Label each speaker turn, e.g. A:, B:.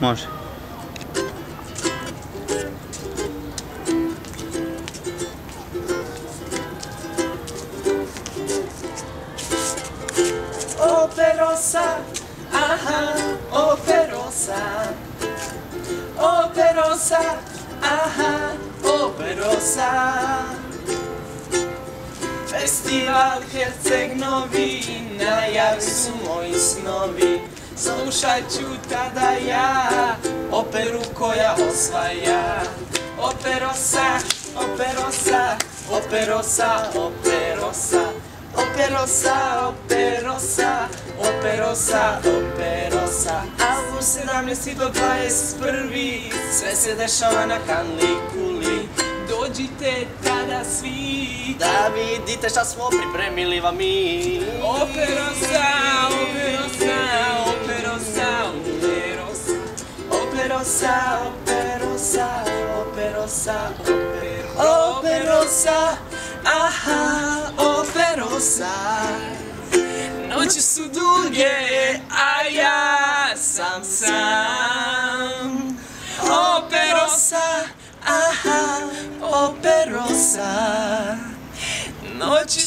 A: Može.
B: Operosa, aha, operosa. Operosa, aha, operosa. Festival Herceg Novi, na javi su moji snovi. Slušat ću tada ja operu koja osvaja. Operosa, operosa, operosa, operosa. Operosa, operosa, operosa, operosa. Avgust 17. do 21. Sve se dešava na Kanlikuli. Dođite tada svi
C: da vidite šta smo pripremili vam mi.
B: Operosa, operosa, operosa, operosa. Operosa, operosa, operosa, operosa. Aha, operosa. Noći su duge, a ja sam sam. Operosa, aha, operosa. Noći